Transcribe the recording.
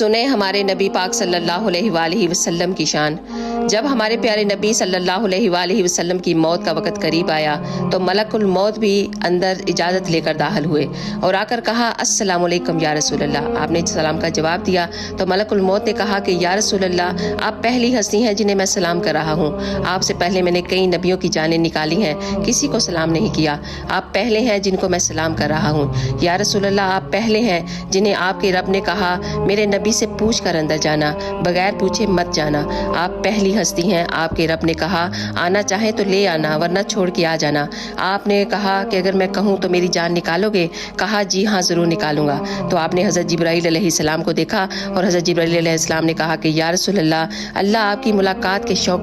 सुने हमारे नबी पाक सल्लल्लाहु अलैहि वसल्लम की शान। जब हमारे प्यारे नबी सल्लल्लाहु अलैहि वसल्लम की मौत का वक़्त करीब आया तो मलकुल मौत भी अंदर इजाज़त लेकर दाखिल हुए और आकर कहा अस्सलामु अलैकुम या रसूलल्लाह। आपने सलाम का जवाब दिया तो मलकुल मौत ने कहा कि या रसूलल्लाह, आप पहली हस्ती हैं जिन्हें मैं सलाम कर रहा हूँ। आपसे पहले मैंने कई नबियों की जानें निकाली हैं, किसी को सलाम नहीं किया। आप पहले हैं जिनको मैं सलाम कर रहा हूँ। या रसूलल्लाह, आप पहले हैं जिन्हें आपके रब ने कहा मेरे नबी से पूछ कर अंदर जाना, बगैर पूछे मत जाना। आप पहली हस्ती हैं। आपके रब ने कहा आना चाहे तो ले आना, वरना छोड़ के आ जाना। आपने कहा कि अगर मैं कहूँ तो मेरी जान निकालोगे? कहा जी हाँ, ज़रूर निकालूंगा। तो आपने हज़रत जिब्राईल अलैहिस्सलाम को देखा और हज़रत जिब्राईल अलैहिस्सलाम ने कहा कि या रसूलल्लाह, अल्लाह आपकी मुलाकात के शौक